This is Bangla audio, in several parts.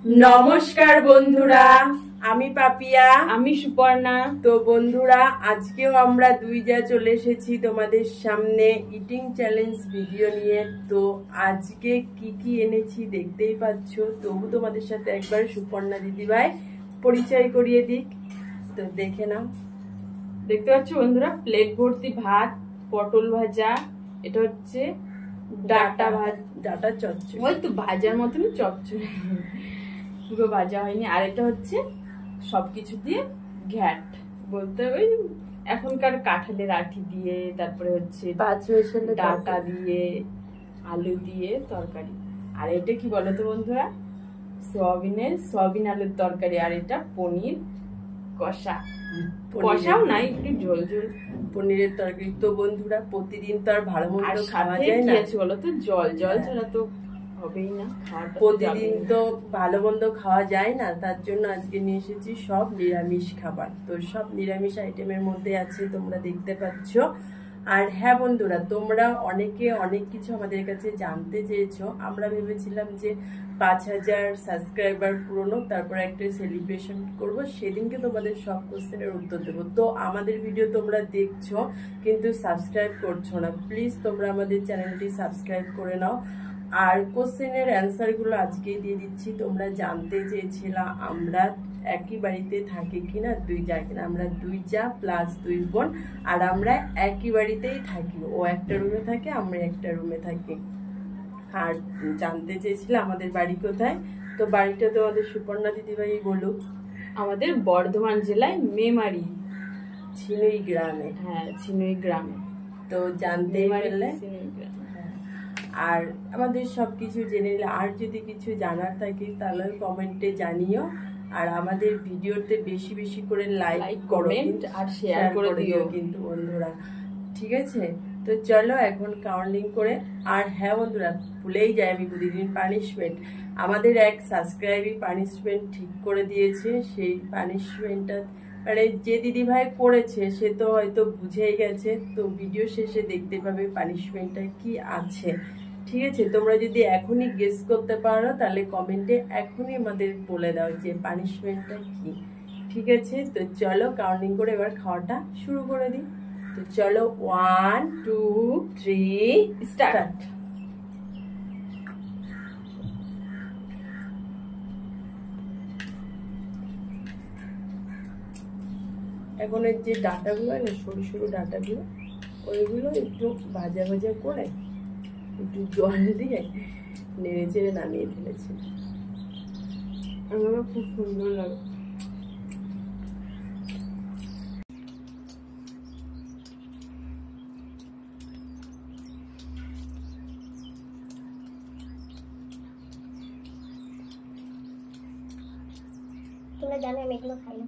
নমস্কার বন্ধুরা, আমি পাপিয়া, আমি সুপর্ণা। তো বন্ধুরা আজকেও আমরা দুই যা চলে এসেছি তোমাদের সামনে ইটিং চ্যালেঞ্জ ভিডিও নিয়ে। তো আজকে কি কি এনেছি দেখতেই পাচ্ছ, তবু তোমাদের সাথে একবার সুপর্ণা দিদিভাই পরিচয় করিয়ে দিক, তো দেখে নাও। দেখতে পাচ্ছ বন্ধুরা, প্লেট ভর্তি ভাত, পটল ভাজা, এটা হচ্ছে ডাটা চচ্চড়ি, ওই তো ভাজার মতনই চচ্চড়ি, পুরো ভাজা হয়নি। আর এটা হচ্ছে সবকিছু দিয়ে ঘ্যাট বলতে ওই এখনকার কাঁঠালের আঠি দিয়ে, তারপরে হচ্ছে ডাটা দিয়ে, আলু দিয়ে তরকারি। আর এটা কি বলতো বন্ধুরা, সয়াবিন আলুর তরকারি। আর এটা পনির কষা, কষাও নাই, একটু ঝোল ঝোল পনিরের তরকারি। তো বন্ধুরা প্রতিদিন তো আর ভালো মন্দ খাওয়া যায় না, বলতো জল ছাড়া তো হবেই না, প্রতিদিন তো ভালো মন্দ খাওয়া যায় না। তার জন্য আজকে নিয়ে এসেছি সব নিরামিষ খাবার। তো সব নিরামিষ আইটেমের মধ্যে আছে, তোমরা দেখতে পাচ্ছ। আর হ্যাঁ বন্ধুরা, তোমরা অনেকে অনেক কিছু আমাদের কাছে জানতে চেয়েছো। আমরা ভেবেছিলাম যে 5000 সাবস্ক্রাইবার পুরনো, তারপরে একটা সেলিব্রেশন করব, সেদিনকে তোমাদের সব কোশ্চেনের উত্তর দেবো। তো আমাদের ভিডিও তোমরা দেখছো কিন্তু সাবস্ক্রাইব করছো না, প্লিজ তোমরা আমাদের চ্যানেলটি সাবস্ক্রাইব করে নাও। আর কোশ্চেনের অ্যান্সারগুলো আজকেই দিয়ে দিচ্ছি। তোমরা জানতে চেয়েছিলা আমরা একই বাড়িতে থাকি কিনা, দুই যা কিনা। আমরা দুই যা প্লাস দুই বোন, আর আমরা একই বাড়িতেই থাকি। ও একটা রুমে থাকে, আমরা একটা রুমে থাকি। আর জানতে চেয়েছিলে আমাদের বাড়ি কোথায়, তো বাড়িটা তোমাদের সুপর্ণা দিদিভাই বলুক। আমাদের বর্ধমান জেলায় মেমারি ছিনুই গ্রামে। হ্যাঁ, ছিনুই গ্রামে। তো জানতেই পারলে। আর আমাদের সবকিছু জেনে নিলে, আর যদি কিছু জানার থাকে তাহলে কমেন্টে জানিও। আর আমাদের ভিডিওতে বেশি বেশি করে লাইক কমেন্ট আর শেয়ার করে দিও কিন্তু বন্ধুরা, ঠিক আছে? তো চলো এখন কাউন্টিং করে। আর হ্যাঁ বন্ধুরা, ভুলেই যাই আমি প্রতিদিন পানিশমেন্ট, আমাদের এক সাবস্ক্রাইবই পানিশমেন্ট ঠিক করে দিয়েছে। সেই পানিশমেন্টটা মানে যে দিদিভাই করেছে সে তো হয়তো বুঝেই গেছে, তো ভিডিও শেষে দেখতে পাবে পানিশমেন্টটা কি আছে, ঠিক আছে? তোমরা যদি এখনই গেস করতে পারো তাহলে কমেন্টে এখনই আমাদের বলে দাও যে পানিশমেন্টটা কি, ঠিক আছে? তো চলো কাউন্টিং করে এবার খাওয়াটা শুরু করে দিই। তো চলো 1 2 3 স্টার্ট। এখন এর যে ডাটাগুলো হয় না, সরু সরু ডাটাগুলো, ওইগুলো একটু ভাজা ভাজা করে একটু জল দিয়ে নেড়ে চেড়ে নামিয়ে ফেলেছি। আমার খুব সুন্দর লাগে। তোমরা জানো আমি এগুলো খাই না।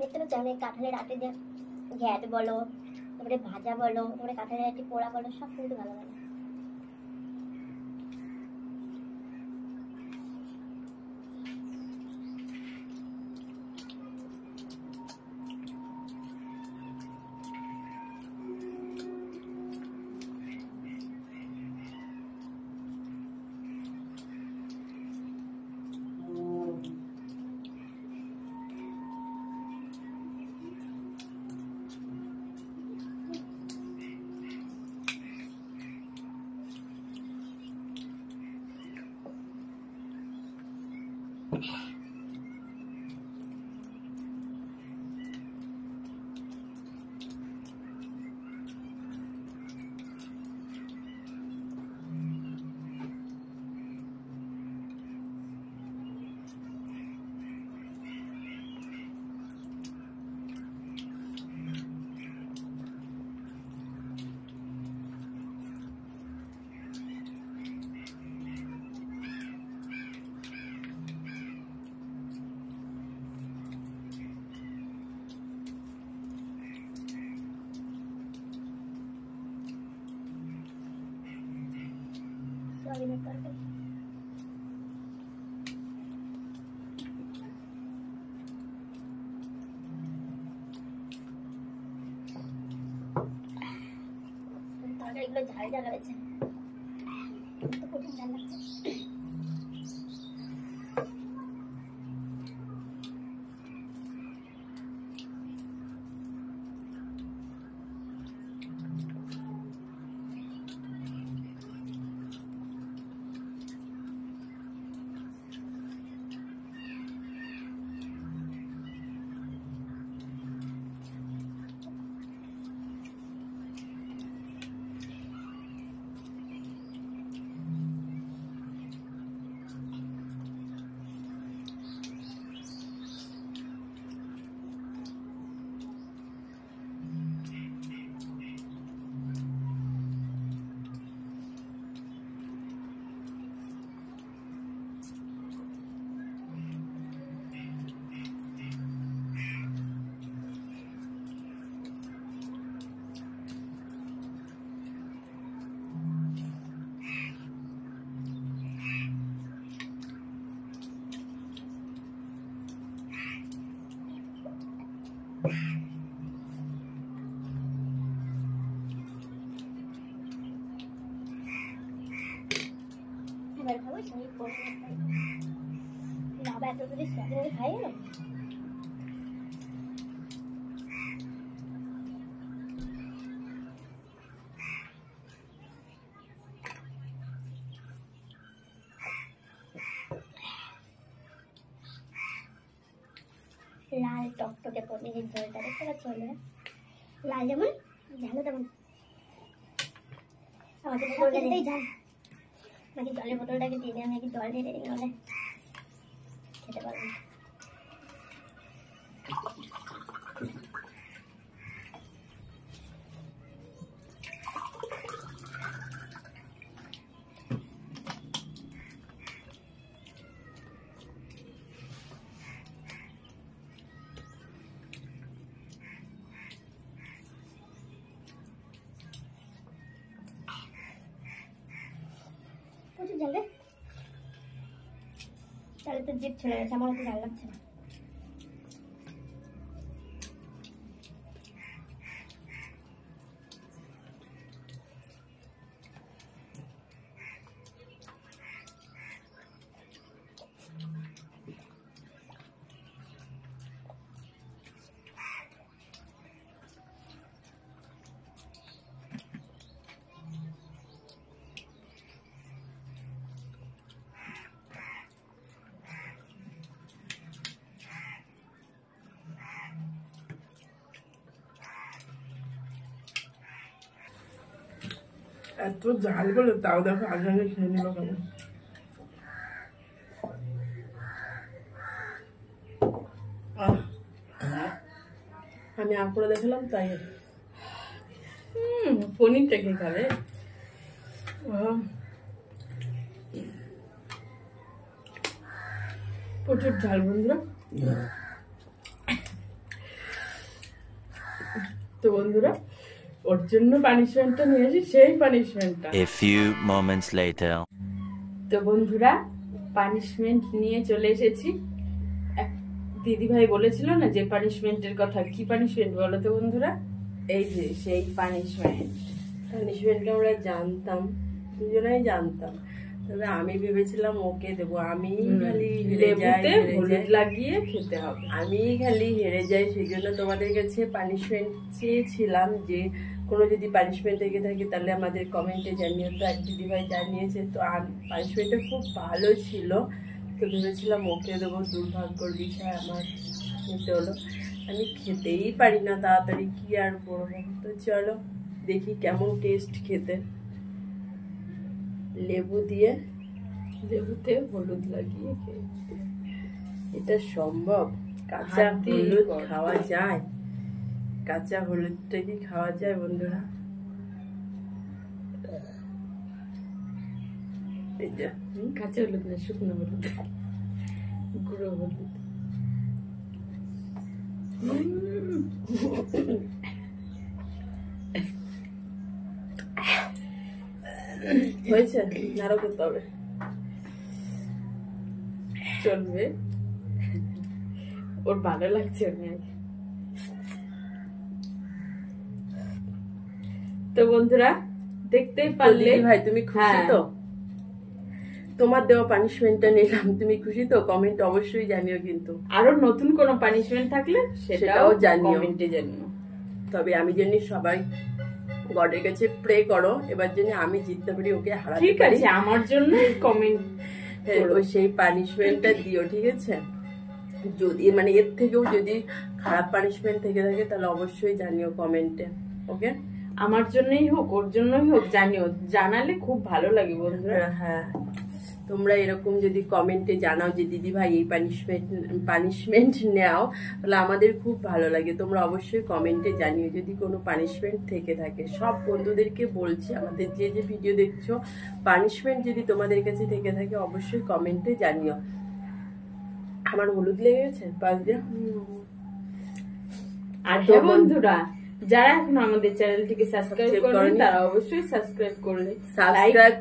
দেখতে পাচ্ছ আমি কাঁঠালের আটে যে ঘ্যাট বলো, তারপরে ভাজা বলো, তারপরে কাঁঠালের আটে পোড়া বলো, সব কিন্তু ভালো লাগে। সয়াবিনের তরকারি। তরকারিগুলো ঝাল ঝাল হয়েছে, তো প্রচুর ঝাল লাগছে। এবার খাবো সঙ্গে বাবা এত করে সয়াবিন খাই না। লাল টকটকে পনিরের ঝোলটা দেখতে পাচ্ছ বন্ধুরা, লাল যেমন ঝালও তেমন। আমাদের ঝোলটাই ঝাল। নাকি জলের বোতলটাকে দিয়ে দিলাম, নাকি জল ঢেলে দিই, নাহলে খেতে পারবো না। প্রচুর ঝাল রে, তাহলে তো জিভ ছেড়ে গেছে, আমার তো ঝাল লাগছে না। এত ঝাল বলে তাও দেখো আগে আগে খেয়ে নিল কেমন। আমি আঁকড়ে দেখলাম তাই। পনিরটা কে খাবে? প্রচুর ঝাল বন্ধুরা। তো বন্ধুরা ওর জন্য পানিশমেন্টটা নিয়েছি, সেই পানিশমেন্টটা। A few moments later. তো বন্ধুরা পানিশমেন্ট নিয়ে চলে এসেছি। এক দিদি ভাই বলেছিল না যে পানিশমেন্টের কথা, কি পানিশমেন্ট বলো তো বন্ধুরা? এই যে সেই পানিশমেন্ট। পানিশমেন্টটা আমরা জানতাম, দুজনেই জানতাম, তবে আমি ভেবেছিলাম ওকে দেবো। আমি খালি লেবুতে হলুদ লাগিয়ে খেতে হবে। আমি খালি হেরে যাই, সেই জন্য তোমাদের কাছে পানিশমেন্ট চেয়েছিলাম যে কোনো যদি পানিশমেন্ট থেকে থাকে তাহলে আমাদের কমেন্টে জানিয়ে। তো এক দিদিভাই জানিয়েছে, তো পানিশমেন্টটা খুব ভালো ছিল, তো ভেবেছিলাম ওকে দেবো। দুর্ভাগ্যর বিষয় আমার নিতে হলো। আমি খেতেই পারি না তাড়াতাড়ি, কি আর করবো। তো চলো দেখি কেমন টেস্ট খেতে। লেবু দিয়ে, লেবুতে হলুদ লাগিয়ে এটা সম্ভব? কাঁচা হাত দিয়ে হলুদ কর। খাওয়া যায়? কাঁচা হলুদটা কি খাওয়া যায় বন্ধুরা? এই যে কাঁচা হলুদ না, শুকনো হলুদ, গুঁড়ো হলুদ। হয়েছে, আরো করতে হবে। চলবে, ওর ভালো লাগছে অনেক। তো বন্ধুরা দেখতেই পারলে ভাই তুমি খুশি তো? তোমার দেওয়া পানিশমেন্টটা নিলাম, তুমি খুশি তো? কমেন্ট অবশ্যই জানিও, কিন্তু আরো নতুন কোনো পানিশমেন্ট থাকলে সেটাও জানিও, কমেন্টে জানিও। তবে আমি জানি সবাই গডের কাছে প্রে করো এবার জন্য আমি জিততে পারি, ওকে হারাতে ঠিক পারি। আছে, আমার জন্য কমেন্ট সেই পানিশমেন্টটা দিও, ঠিক আছে? যদি মানে এর থেকেও যদি খারাপ পানিশমেন্ট থেকে থাকে তাহলে অবশ্যই জানিও কমেন্টে, ওকে? আমার জন্যই হোক ওর জন্যই হোক জানিও, জানালে খুব ভালো লাগে বন্ধুরা। হ্যাঁ, তোমরা এরকম যদি কমেন্টে জানাও যে দিদি ভাই এই পানিশমেন্ট নেও, তাহলে আমাদের খুব ভালো লাগে। তোমরা অবশ্যই কমেন্টে জানিও যদি কোনো পানিশমেন্ট থেকে থাকে। সব বন্ধুদেরকে বলছি, আমাদের যে যে ভিডিও দেখছো, পানিশমেন্ট যদি তোমাদের কাছে থেকে থাকে অবশ্যই কমেন্টে জানিও। আমার হলুদ লেগে গেছে পাশ দিয়ে। আর হ্যাঁ বন্ধুরা, যারা এখন আমাদের চ্যানেলটিকে সাবস্ক্রাইব করেনি তারা অবশ্যই সাবস্ক্রাইব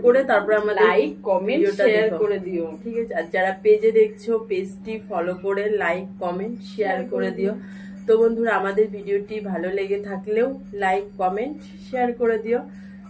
করে তারপর আমাদের লাইক কমেন্ট শেয়ার করে দিও, ঠিক আছে? আর যারা পেজে দেখছো পেজটি ফলো করে লাইক কমেন্ট শেয়ার করে দিও। তো বন্ধুরা, আমাদের ভিডিওটি ভালো লেগে থাকলেও লাইক কমেন্ট শেয়ার করে দিও।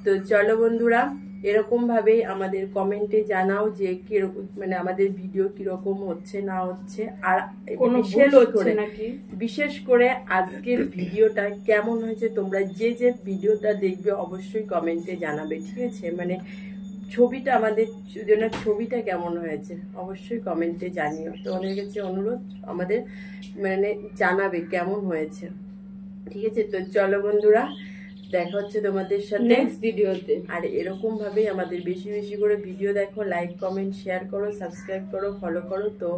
তো চলো বন্ধুরা, এরকম ভাবে আমাদের কমেন্টে জানাও যে কিরকম, মানে আমাদের ভিডিও কিরকম হচ্ছে না হচ্ছে, আর কোনো ভুল হচ্ছে নাকি, বিশেষ করে আজকের ভিডিওটা কেমন হয়েছে। তোমরা যে যে ভিডিওটা দেখবে অবশ্যই কমেন্টে জানাবে, ঠিক আছে? মানে ছবিটা, আমাদের জন্য ছবিটা কেমন হয়েছে অবশ্যই কমেন্টে জানিও। তোমাদের কাছে অনুরোধ, আমাদের মানে জানাবে কেমন হয়েছে, ঠিক আছে? তো চলো বন্ধুরা, দেখা হচ্ছে তোমাদের সাথে নেক্সট ভিডিওতে। আর এরকম ভাবেই আমাদের বেশি বেশি করে ভিডিও দেখো, লাইক কমেন্ট শেয়ার করো, সাবস্ক্রাইব করো, ফলো করো। তো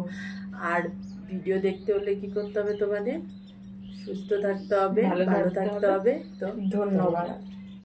আর ভিডিও দেখতে হলে কি করতে হবে? তোমাদের সুস্থ থাকতে হবে, ভালো থাকতে হবে। তো ধন্যবাদ।